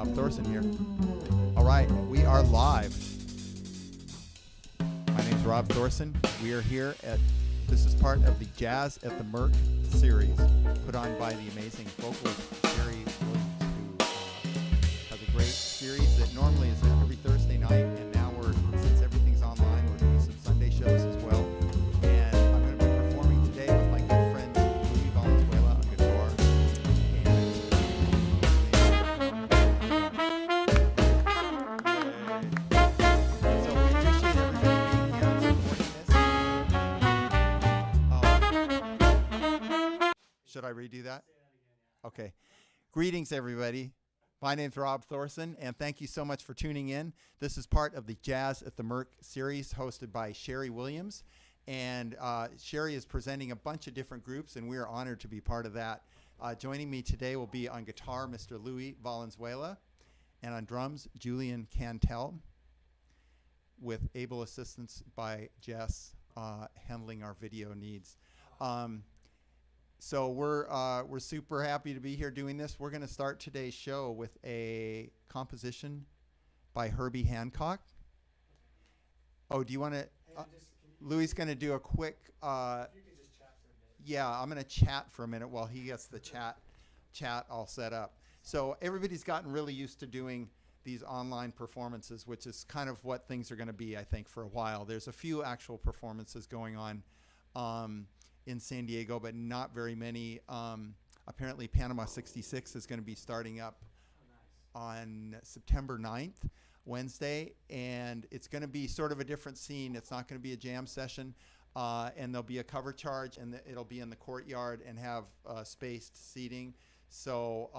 Rob Thorsen here. All right, we are live. My name's Rob Thorsen. We are here this is part of the Jazz at the MERC series put on by the amazing vocalist Sherry Williams, who has a great series that normally is every Thursday night, and now since everything's online, we're doing some Sunday shows as well. And I'm going to be performing today with my good friend Julien on guitar. So we appreciate everybody being here and supporting this. Should I redo that? Okay. Greetings, everybody. My name's Rob Thorsen, and thank you so much for tuning in. This is part of the Jazz at the MERC series hosted by Sherry Williams. And Sherry is presenting a bunch of different groups, and we are honored to be part of that. Joining me today will be on guitar, Mr. Louis Valenzuela, and on drums, Julien Cantelm, with able assistance by Jess handling our video needs. So we're super happy to be here doing this. We're going to start today's show with a composition by Herbie Hancock. Oh, do you want to? Louis going to do a quick. If you could just chat for a minute. Yeah, I'm going to chat for a minute while he gets the chat all set up. So everybody's gotten really used to doing these online performances, which is kind of what things are going to be, I think, for a while. There's a few actual performances going on. In San Diego, but not very many. Apparently Panama 66 is going to be starting up on September 9th, Wednesday, and it's going to be sort of a different scene. It's not going to be a jam session, and there'll be a cover charge, and it'll be in the courtyard and have spaced seating. So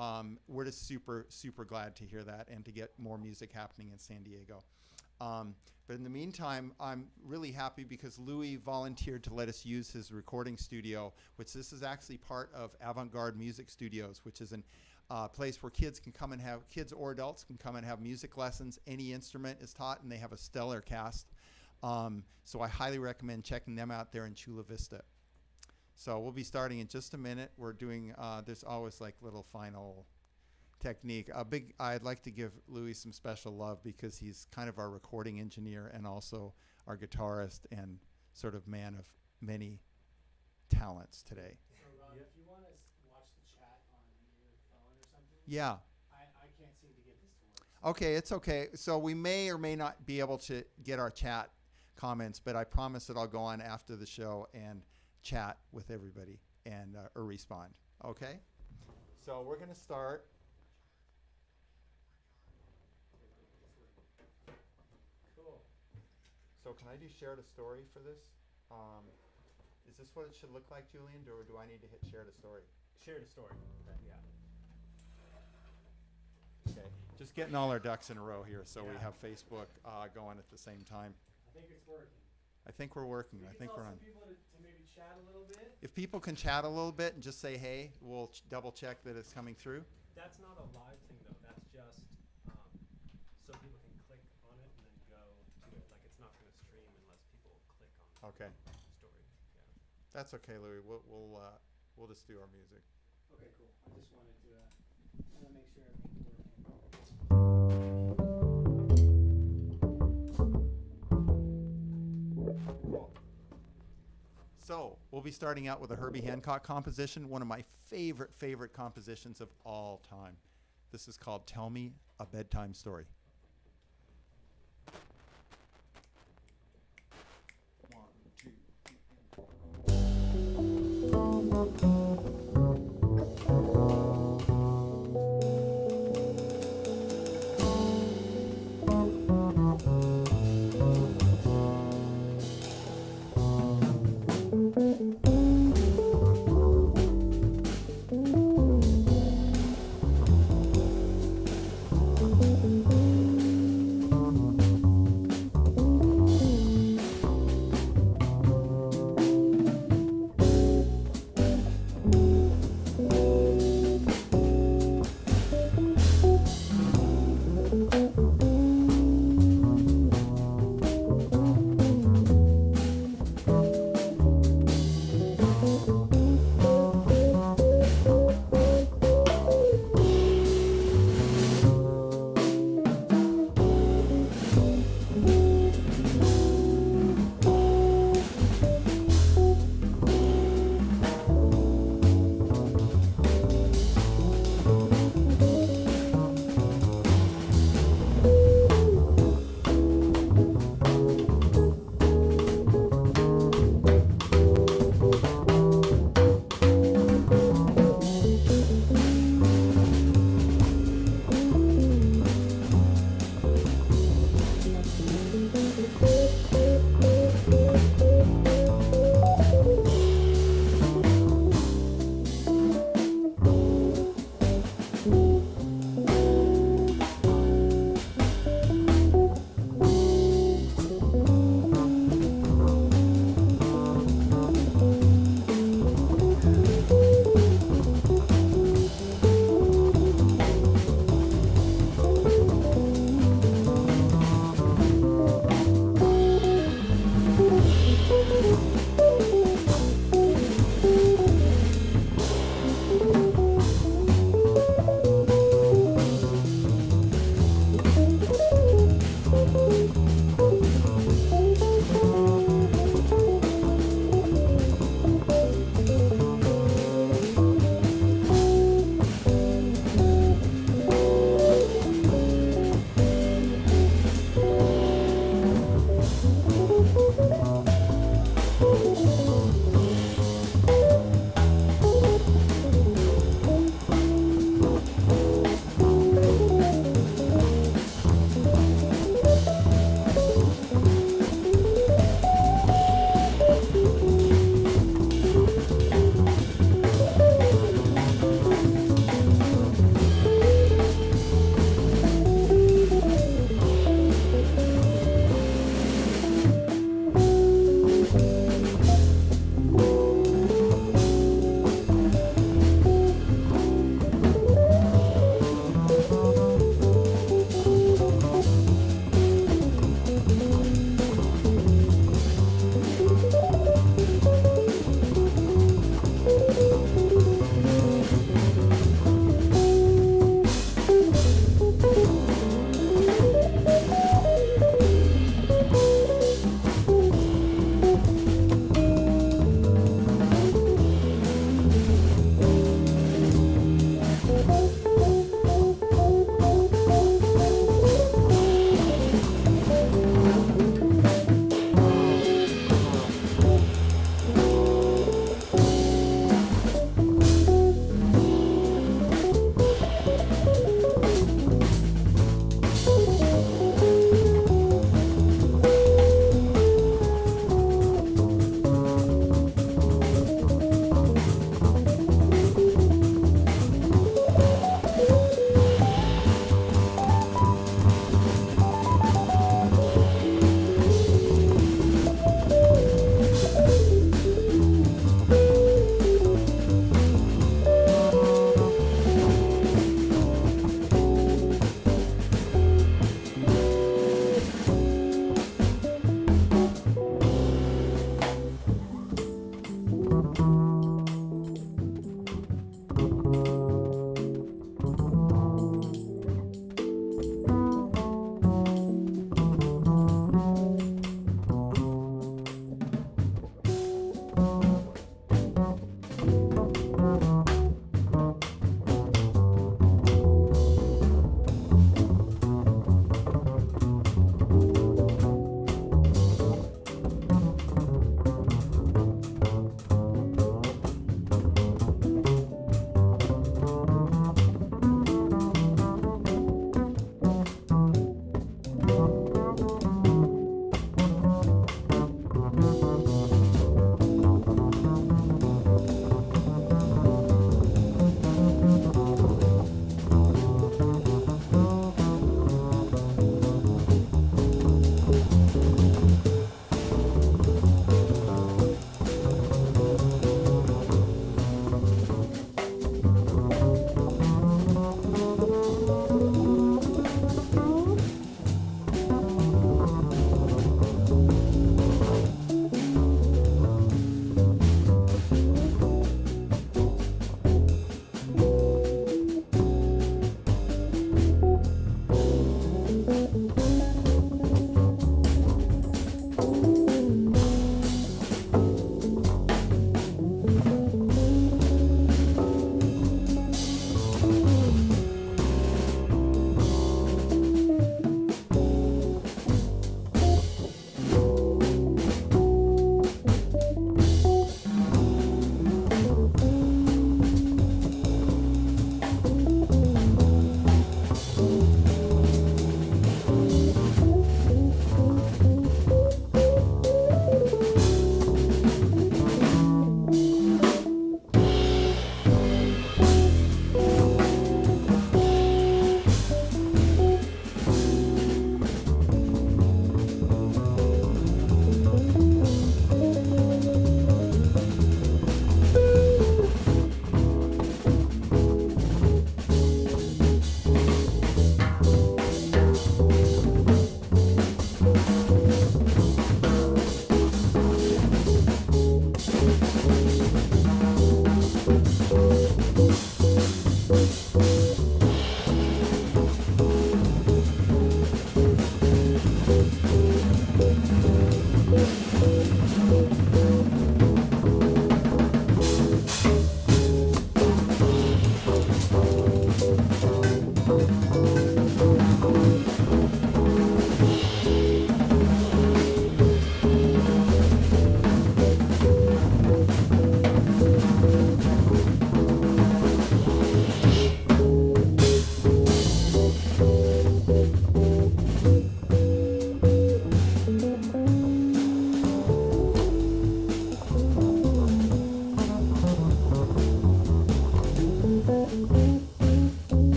we're just super, super glad to hear that and to get more music happening in San Diego. But in the meantime, I'm really happy because Louis volunteered to let us use his recording studio, which this is actually part of Avant-Garde Music Studios, which is a place where kids or adults can come and have music lessons. Any instrument is taught, and they have a stellar cast. So I highly recommend checking them out there in Chula Vista. So we'll be starting in just a minute. We're doing, there's always like little final technique. I'd like to give Louis some special love because he's kind of our recording engineer and also our guitarist and sort of man of many talents today. So Rob, if you want to watch the chat on your phone or something, yeah, I can't seem to get this to work. Okay, it's okay. So we may or may not be able to get our chat comments, but I promise that I'll go on after the show and chat with everybody and or respond. Okay? So we're going to start. So can I do share the story for this? Is this what it should look like, Julien, or do I need to hit share the story? Share the story. Yeah. Okay, just getting all our ducks in a row here so we have Facebook going at the same time. I think it's working. I think we're working. I think we're on. People to maybe chat a little bit. If people can chat a little bit and just say hey, we'll double check that it's coming through. That's not a live thing though. That's just so people can click on it and then go to it. Like it's not going to stream unless people click on Okay. the story. Yeah. That's okay, Louis. We'll just do our music. Okay, cool. I just wanted to make sure everything's working. Cool. So we'll be starting out with a Herbie Hancock composition, one of my favorite compositions of all time. This is called Tell Me a Bedtime Story. Thank you.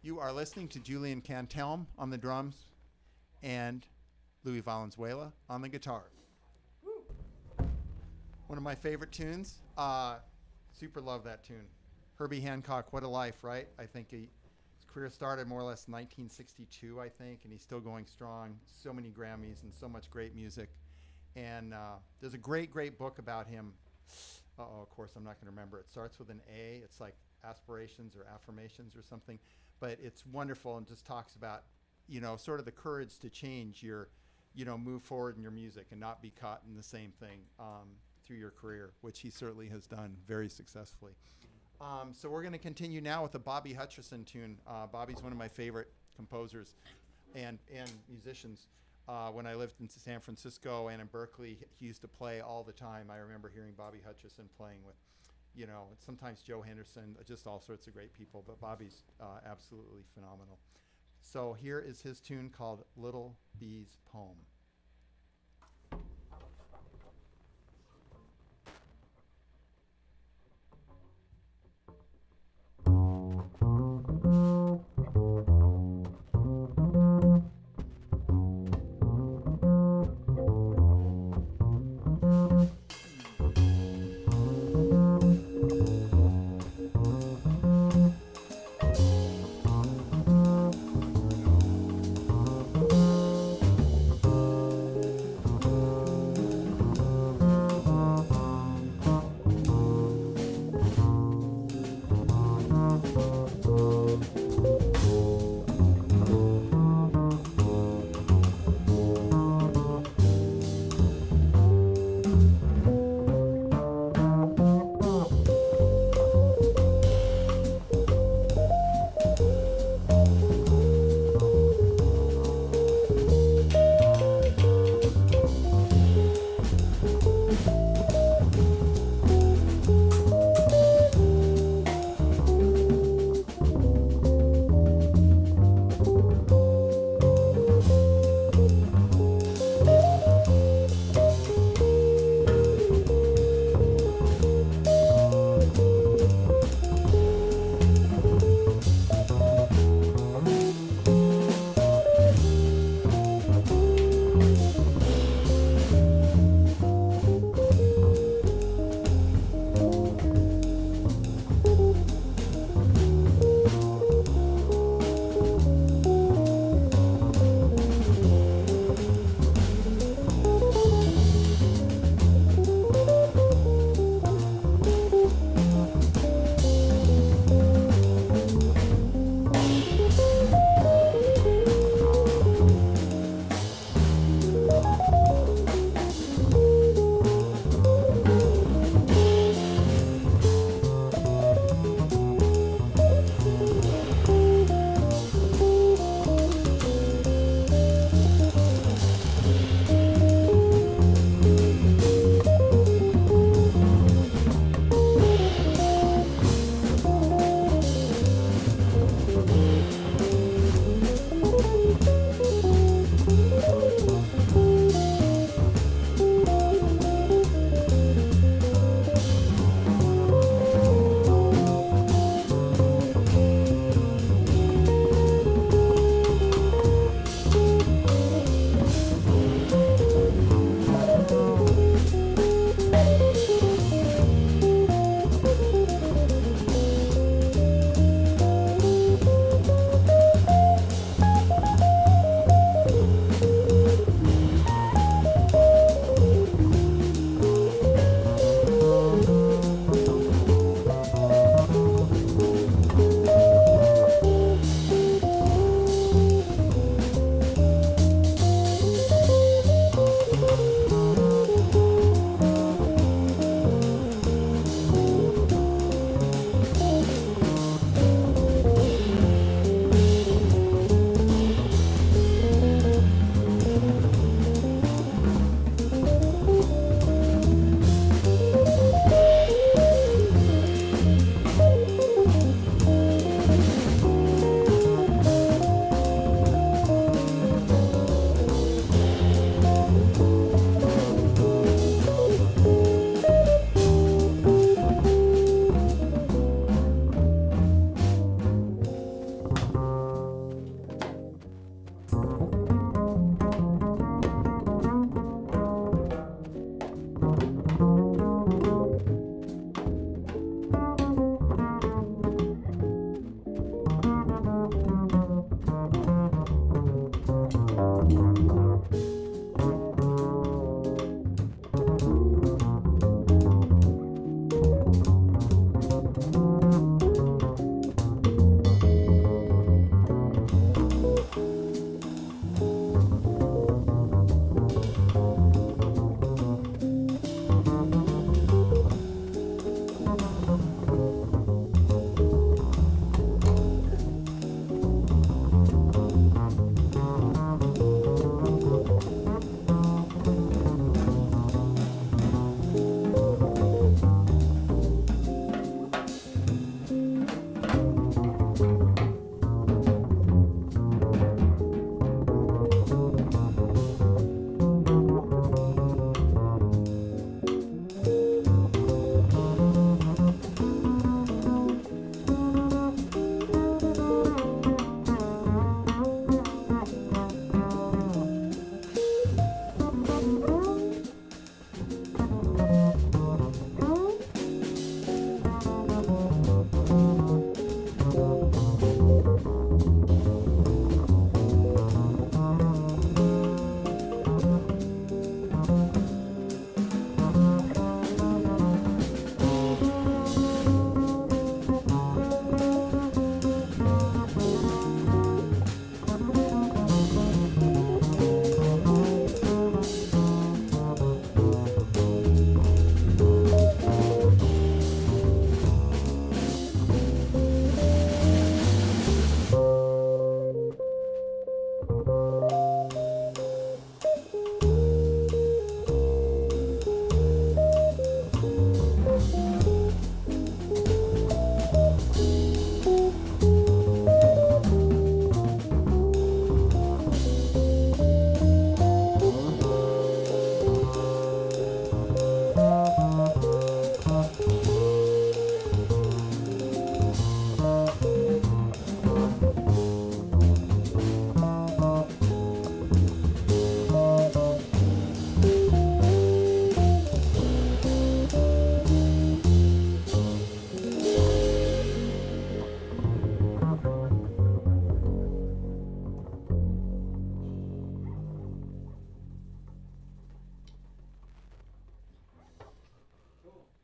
You are listening to Julien Cantelm on the drums and Louis Valenzuela on the guitar. One of my favorite tunes. Super love that tune. Herbie Hancock, What a Life, right? I think his career started more or less in 1962, I think, and he's still going strong. So many Grammys and so much great music. And there's a great, great book about him. Of course, I'm not going to remember. It starts with an A. It's like Aspirations or Affirmations or something. But it's wonderful and just talks about, you know, sort of the courage to change your, you know, move forward in your music and not be caught in the same thing through your career, which he certainly has done very successfully. So we're going to continue now with a Bobby Hutcherson tune. Bobby's one of my favorite composers and musicians. When I lived in San Francisco and in Berkeley, he used to play all the time. I remember hearing Bobby Hutcherson playing with, you know, sometimes Joe Henderson, just all sorts of great people, but Bobby's absolutely phenomenal. So here is his tune called Little Bee's Poem.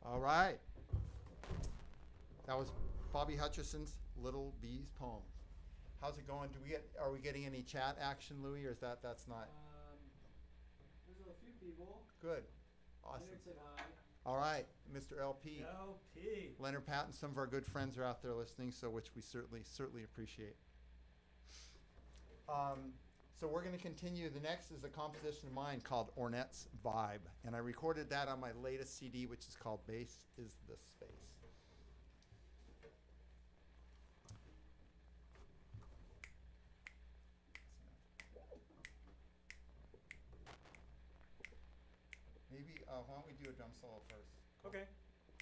All right. That was Bobby Hutcherson's Little Bees poem. How's it going? Are we getting any chat action, Louis, or is that's not? There's a few people. Good. Awesome. Leonard said hi. All right, Mr. LP. LP. Leonard Patton, some of our good friends are out there listening, so which we certainly appreciate. So we're going to continue. The next is a composition of mine called Ornette's Vibe, and I recorded that on my latest CD, which is called Bass is the Space. Maybe why don't we do a drum solo first? Okay.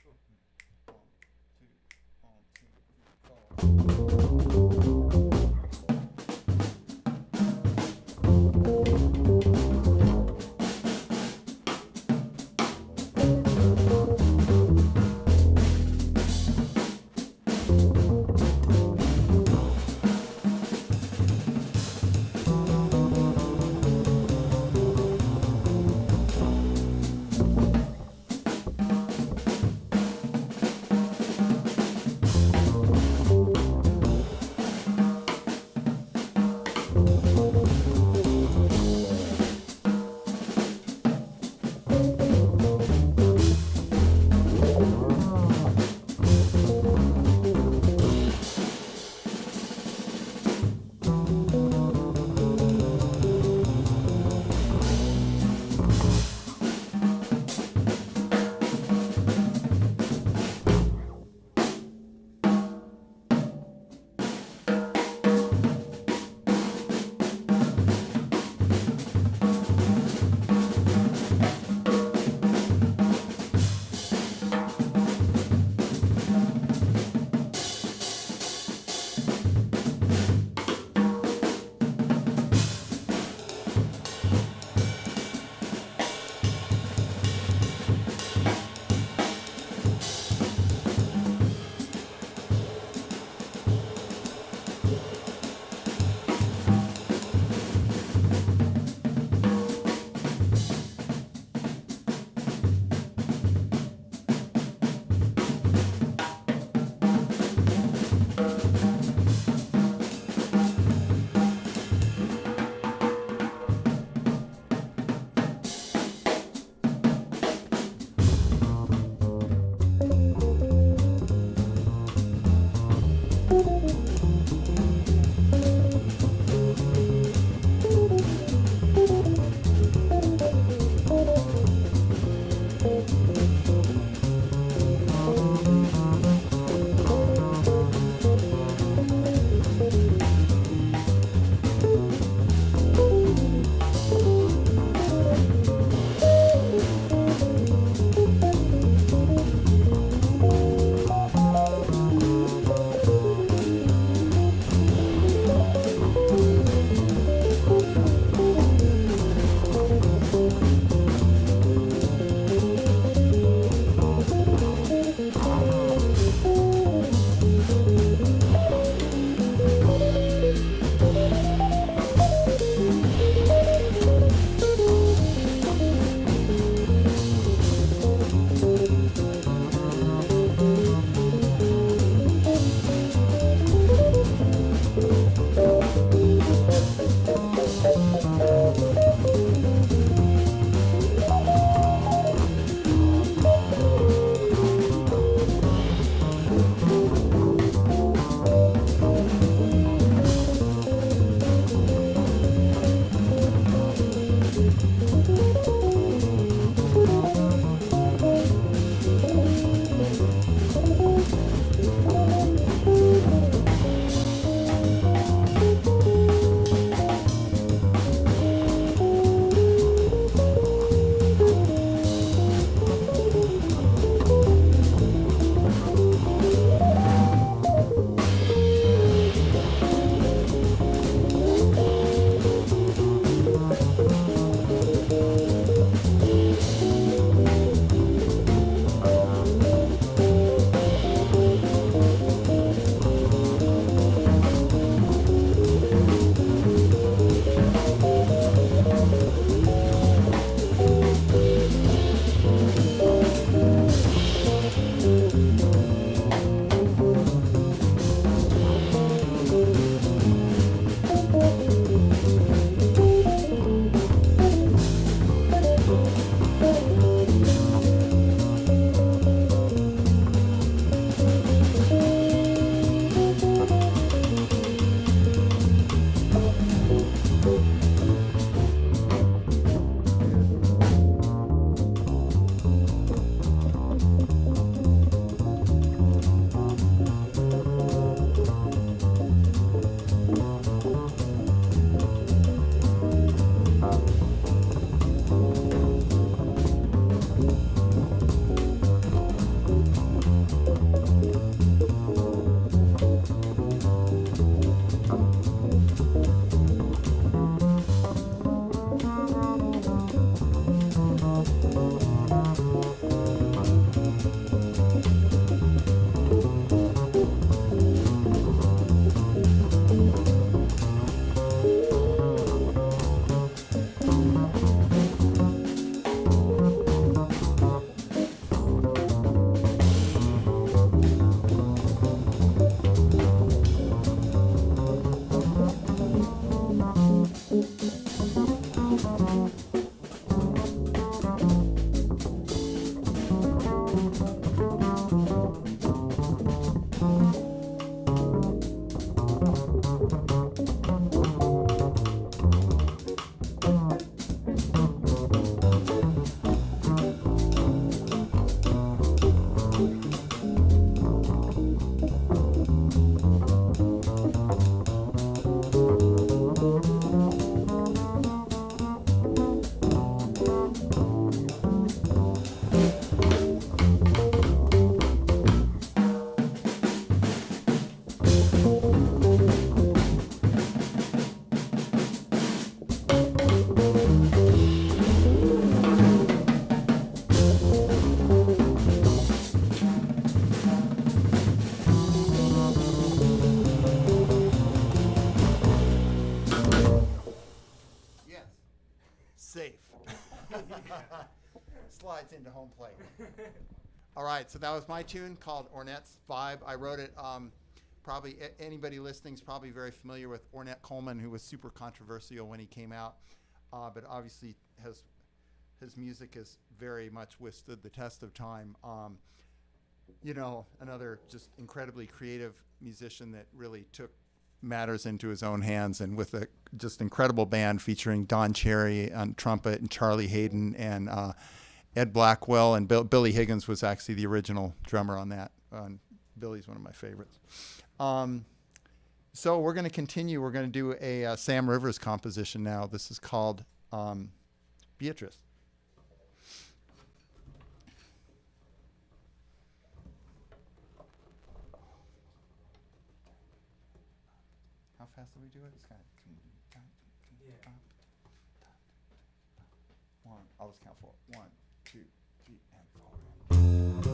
1, 2, 1, 2, 3, 4. All right, so that was my tune called Ornette's Vibe. I wrote it. Probably anybody listening is probably very familiar with Ornette Coleman, who was super controversial when he came out, but obviously his music has very much withstood the test of time. You know, another just incredibly creative musician that really took matters into his own hands, and with a just incredible band featuring Don Cherry on trumpet and Charlie Hayden and Ed Blackwell, and Billy Higgins was actually the original drummer on that. Billy's one of my favorites. So we're going to continue. We're going to do a Sam Rivers composition now. This is called Beatrice. How fast do we do it? It's kind of one. I'll just count 4. 1, 2, 3, and 4.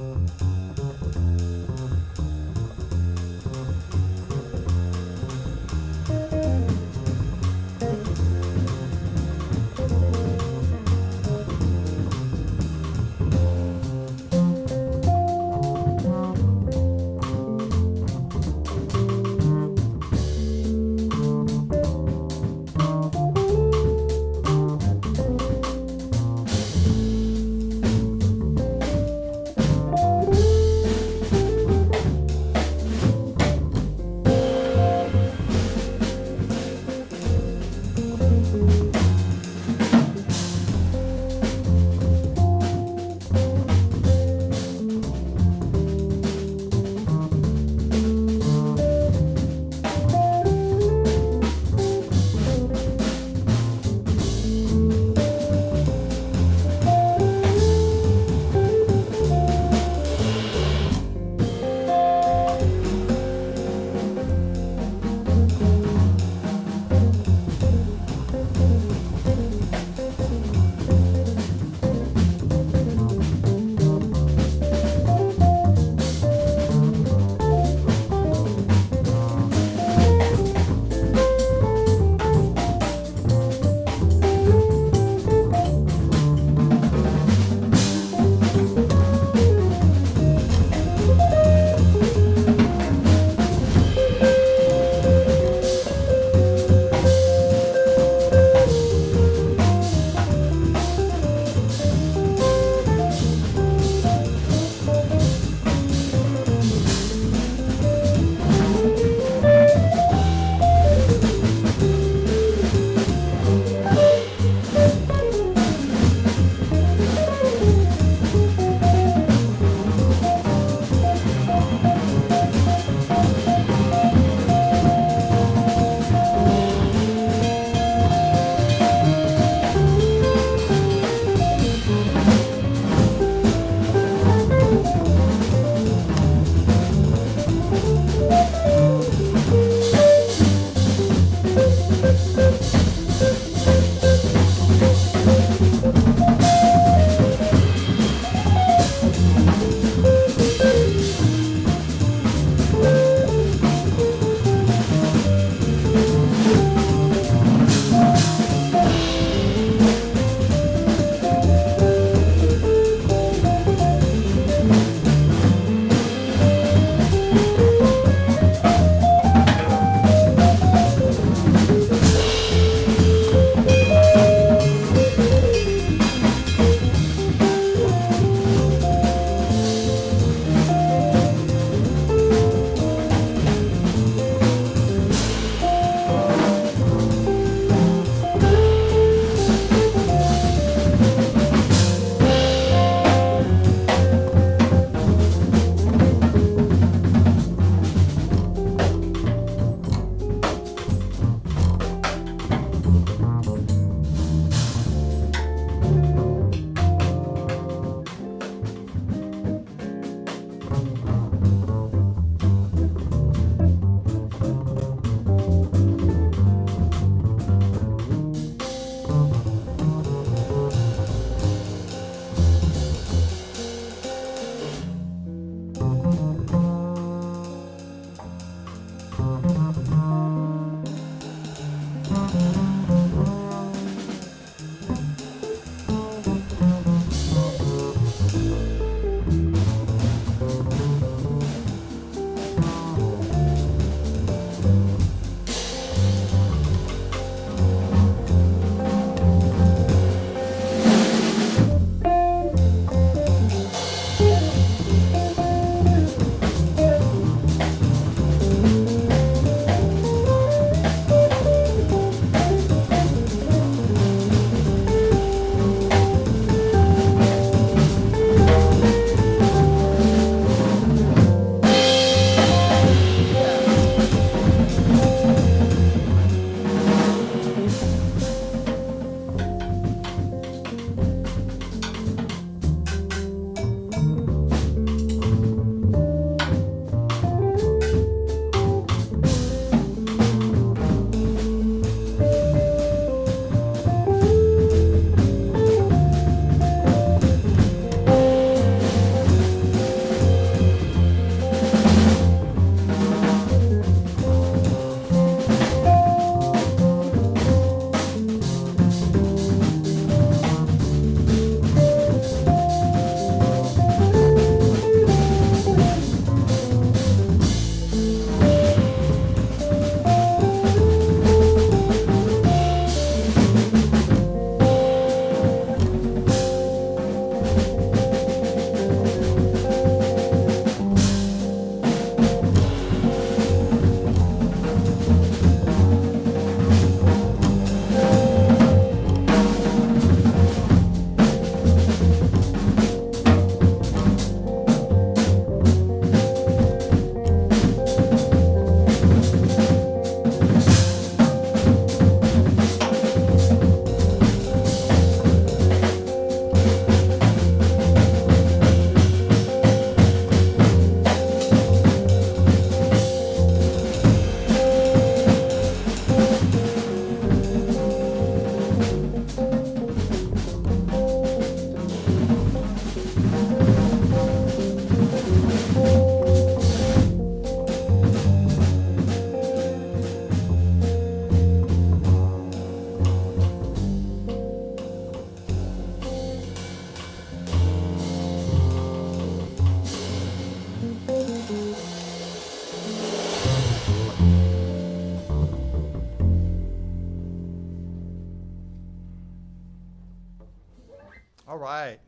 right.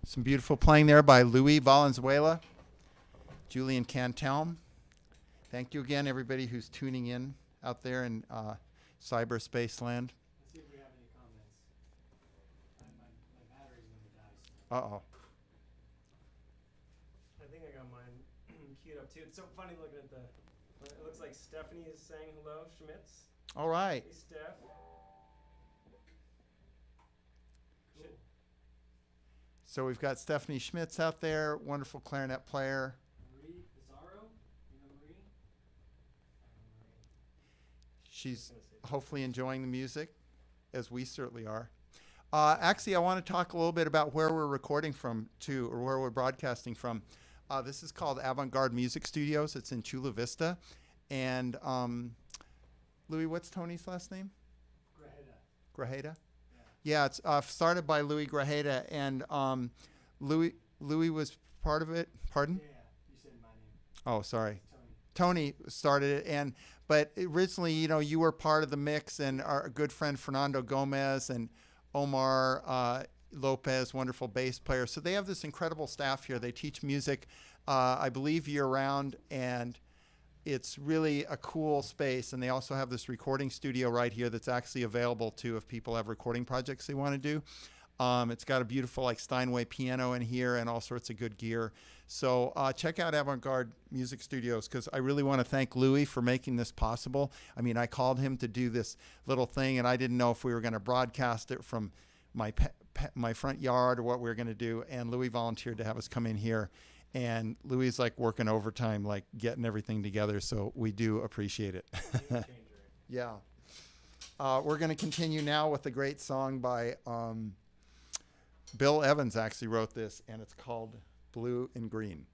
Some beautiful playing there by Louis Valenzuela, Julien Cantelm. Thank you again, everybody who's tuning in out there in cyberspace land. Let's see if we have any comments. My battery's gonna die. Uh-oh. I think I got mine queued up too. It's so funny looking at it looks like Stephanie is saying hello, Schmitz. All right. Hey, Steph. Cool. So we've got Stephanie Schmitz out there, wonderful clarinet player. Marie Pizarro? You know Marie? She's hopefully enjoying the music, as we certainly are. Actually, I want to talk a little bit about where we're recording from, too, or where we're broadcasting from. This is called Avant-Garde Music Studios. It's in Chula Vista. And Louis, what's Tony's last name? Grajeda? Yeah, it's started by Louis Grajeda. And Louis was part of it. Pardon? Yeah, you said my name. Oh, sorry. Tony. Tony started it, but originally, you were part of the mix, and our good friend Fernando Gomez and Omar Lopez, wonderful bass player. So they have this incredible staff here. They teach music, I believe, year-round, and it's really a cool space. And they also have this recording studio right here that's actually available, too, if people have recording projects they want to do. It's got a beautiful Steinway piano in here and all sorts of good gear. So check out Avant-Garde Music Studios, because I really want to thank Louis for making this possible. I mean, I called him to do this little thing, and I didn't know if we were going to broadcast it from my front yard or what we were going to do. And Louis volunteered to have us come in here. And Louis is working overtime, getting everything together. So we do appreciate it. Yeah. We're going to continue now with a great song by Bill Evans actually wrote this, and it's called Blue and Green.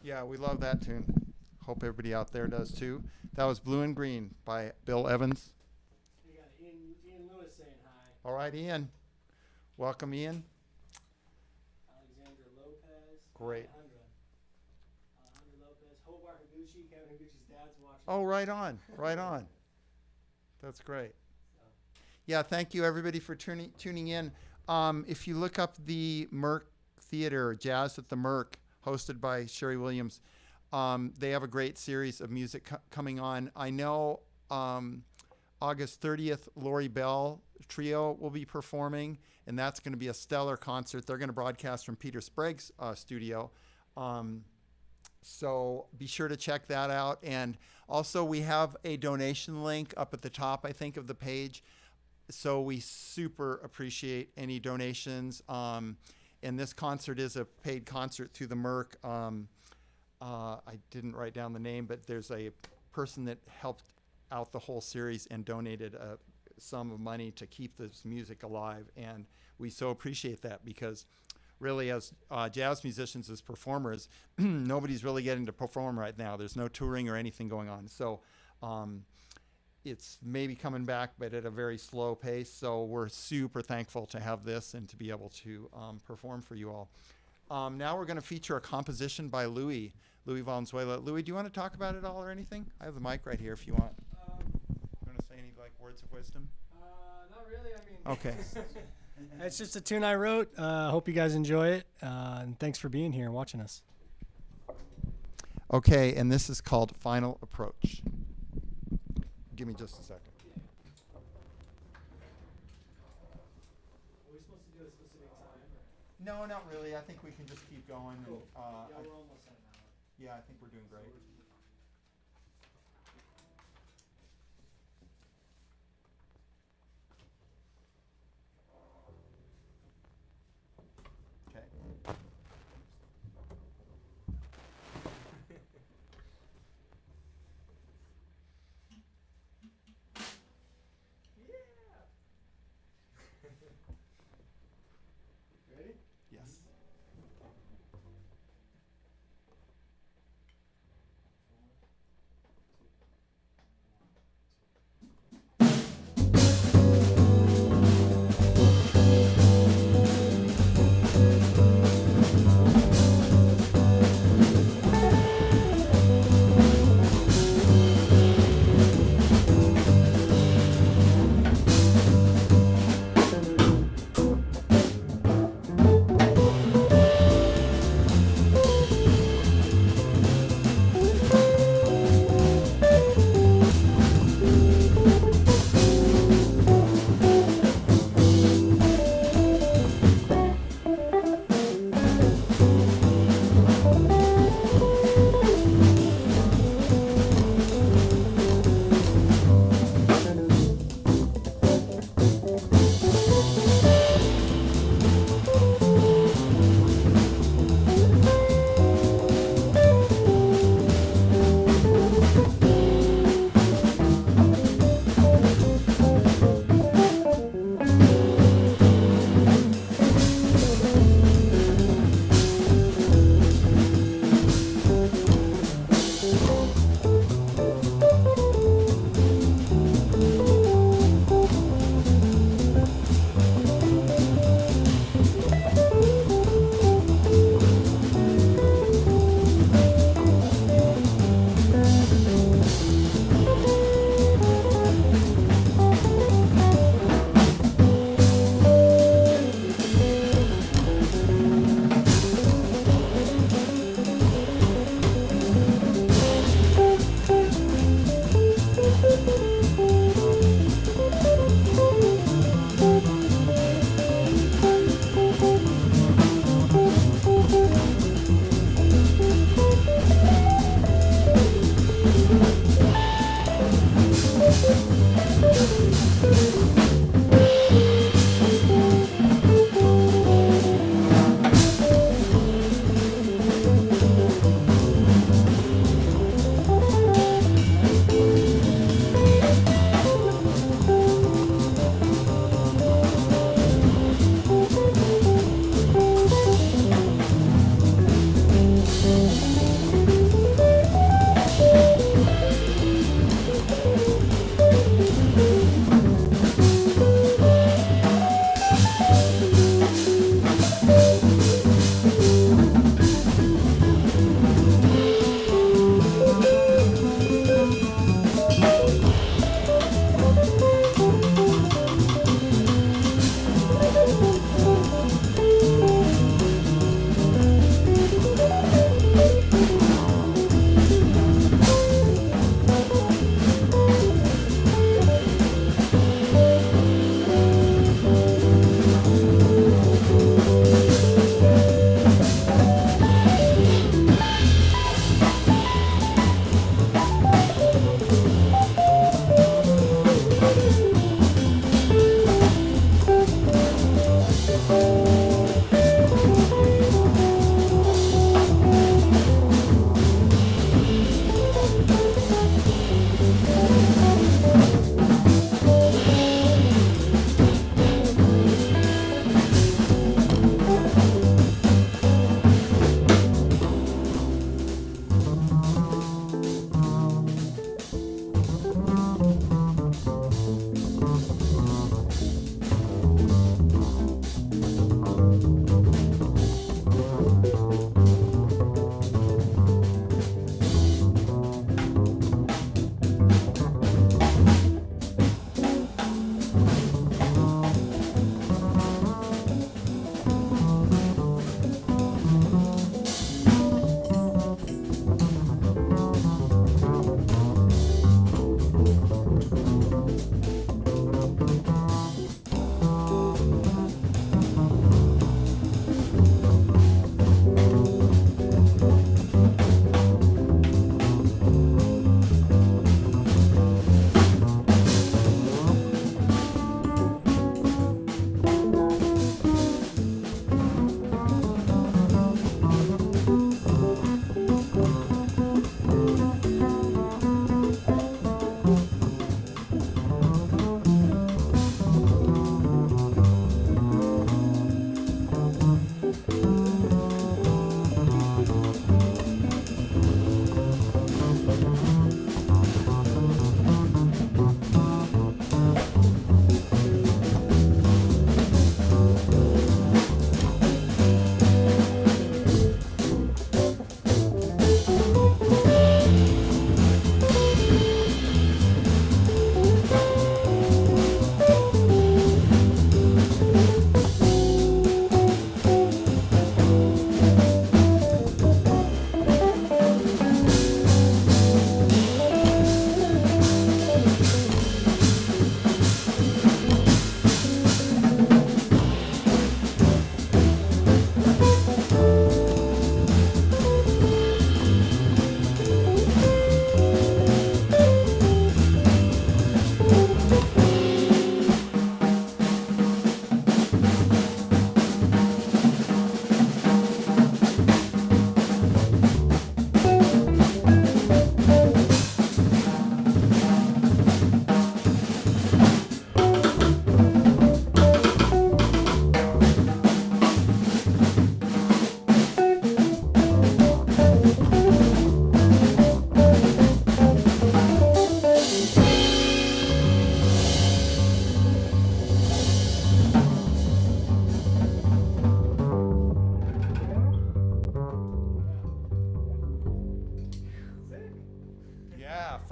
Yeah, we love that tune. Hope everybody out there does too. That was Blue and Green by Bill Evans. We got Ian Lewis saying hi. All right, Ian. Welcome, Ian. Alexandra Lopez. Great. Alejandra Lopez. Hobart Higuchi. Kevin Higuchi's dad's watching. Oh, right on, right on. That's great. So, Yeah, thank you everybody for tuning in. If you look up the MERC Theater, Jazz at the MERC, hosted by Sherry Williams, they have a great series of music coming on. I know August 30th, Lori Bell Trio will be performing, and that's going to be a stellar concert. They're going to broadcast from Peter Sprague's studio. So be sure to check that out. And also we have a donation link up at the top, I think, of the page. So we super appreciate any donations. And this concert is a paid concert through the MERC. I didn't write down the name, but there's a person that helped out the whole series and donated a sum of money to keep this music alive. And we so appreciate that, because really, as jazz musicians, as performers, nobody's really getting to perform right now. There's no touring or anything going on. So it's maybe coming back, but at a very slow pace. So we're super thankful to have this and to be able to perform for you all. Now we're going to feature a composition by Louis Valenzuela. Louis, do you want to talk about it all or anything? I have the mic right here if you want. You want to say any words of wisdom? not really. I mean, Okay. it's just a tune I wrote. Hope you guys enjoy it. And thanks for being here and watching us. Okay, and this is called Final Approach. Give me just a second. Are we supposed to do a specific time? No, not really. I think we can just keep going. Cool. And, Yeah, we're almost at an hour. yeah, I think we're doing great. Okay. Ready? Yes.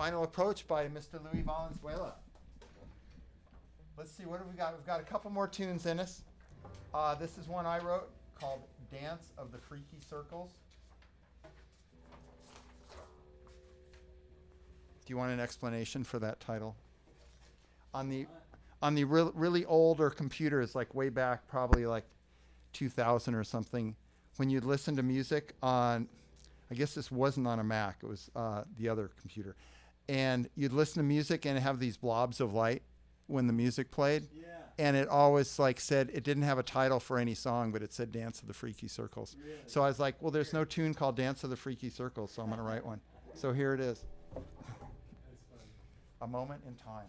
final approach by Mr. Louis Valenzuela. Let's see, what have we got? We've got a couple more tunes in us. This is one I wrote called Dance of the Freaky Circles. Do you want an explanation for that title? On the really older computers, like way back, probably like 2000 or something, when you'd listen to music on, I guess this wasn't on a Mac, it was the other computer, and you'd listen to music and have these blobs of light when the music played. Yeah. And it always like said, it didn't have a title for any song, but it said Dance of the Freaky Circles. Really? So I was like, well, there's no tune called Dance of the Freaky Circles, so I'm going to write one. So here it is. That's fun. A moment in time.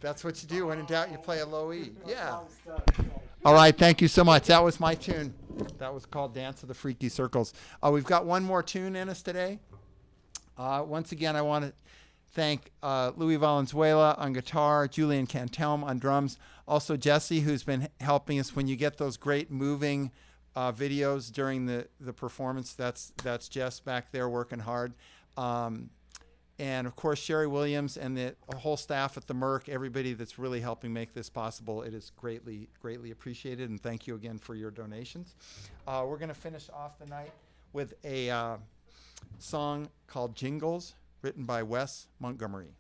That's what you do when in doubt. You play a low E. Yeah. All right. Thank you so much. That was my tune. That was called "Dance of the Freaky Circles." We've got one more tune in us today. Once again, I want to thank Louis Valenzuela on guitar, Julien Cantelm on drums, also Jesse, who's been helping us when you get those great moving videos during the performance. That's Jess back there working hard. And of course, Sherry Williams and the whole staff at the MERC, everybody that's really helping make this possible. It is greatly, greatly appreciated. And thank you again for your donations. We're going to finish off the night with a song called Jingles, written by Wes Montgomery.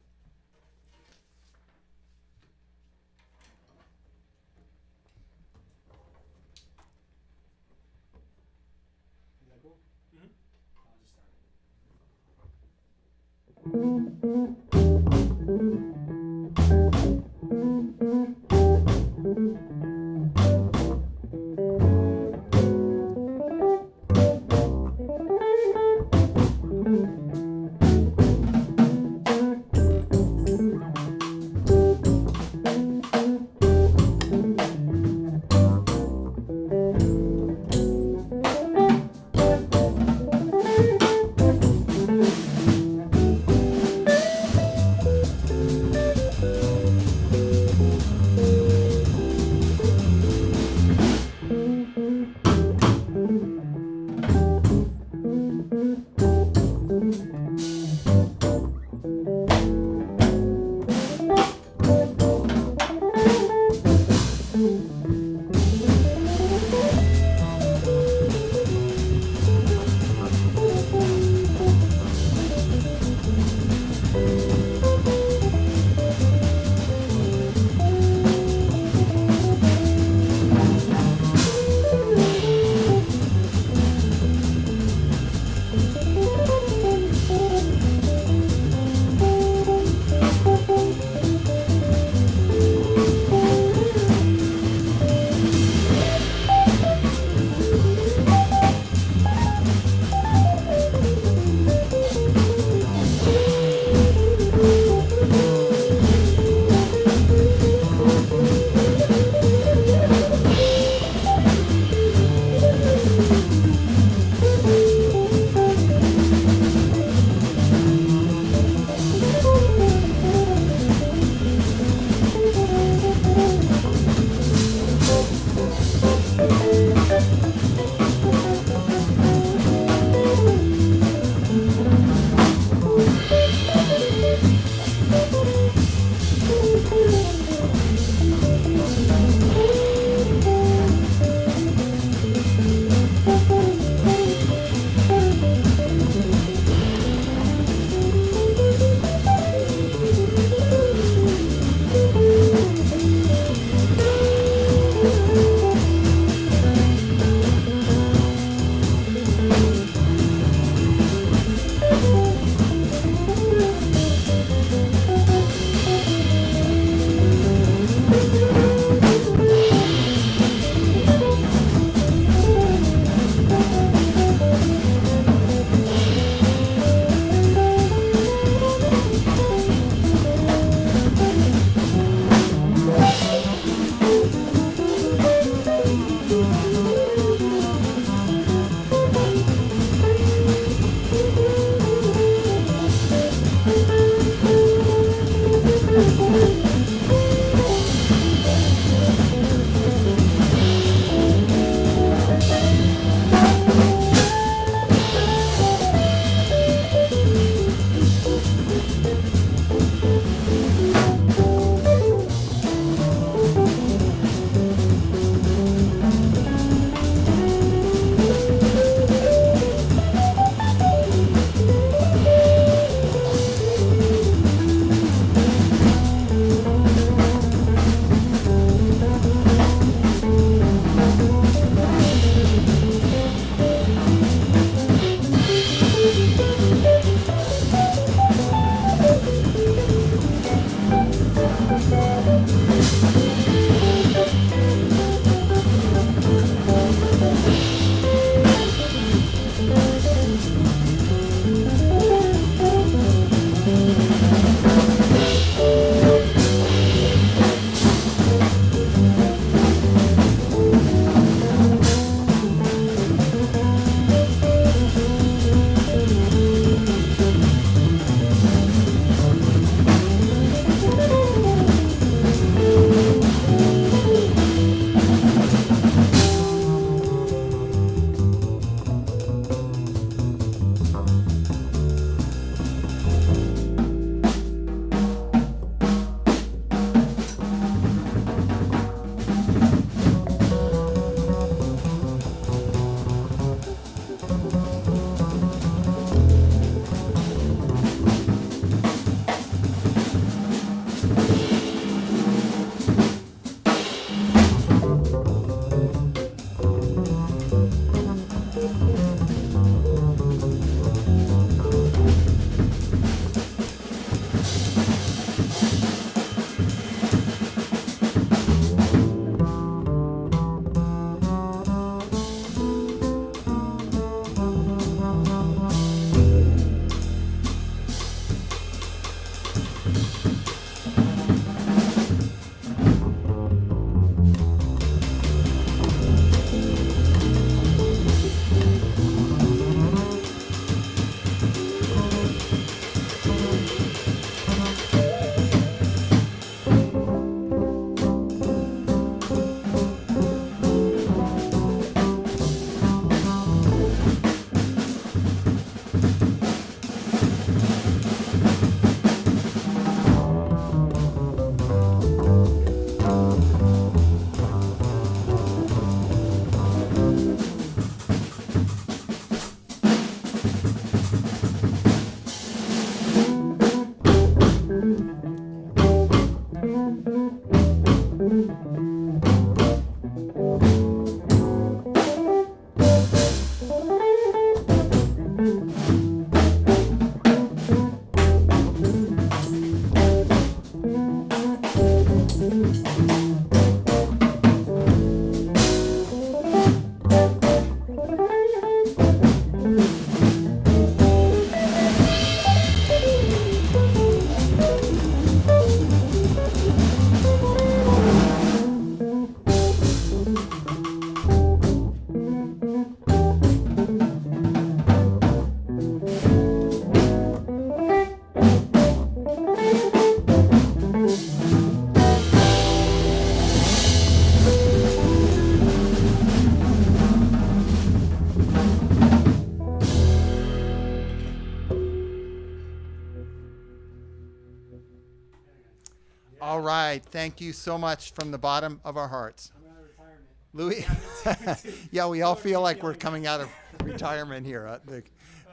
All right. Thank you so much from the bottom of our hearts. I'm out of retirement. Louis, yeah, we all feel like we're coming out of retirement here.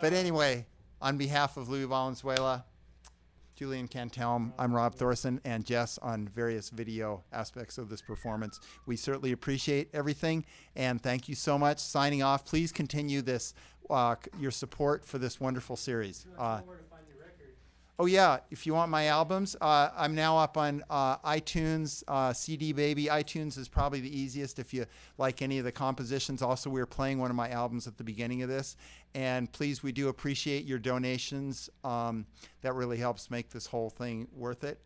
But anyway, on behalf of Louis Valenzuela, Julien Cantelm, I'm Rob Thorsen, and Jess on various video aspects of this performance. We certainly appreciate everything, and thank you so much. Signing off, please continue this, your support for this wonderful series. Oh yeah, if you want my albums, I'm now up on iTunes, CD Baby. iTunes is probably the easiest if you like any of the compositions. Also, we were playing one of my albums at the beginning of this. And please, we do appreciate your donations. That really helps make this whole thing worth it.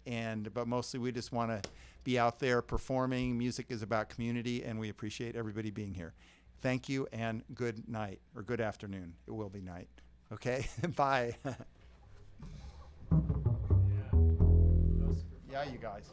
But mostly we just want to be out there performing. Music is about community, and we appreciate everybody being here. Thank you, and good night, or good afternoon. It will be night. Okay, bye. Yeah. That was super fun. Yeah, you guys.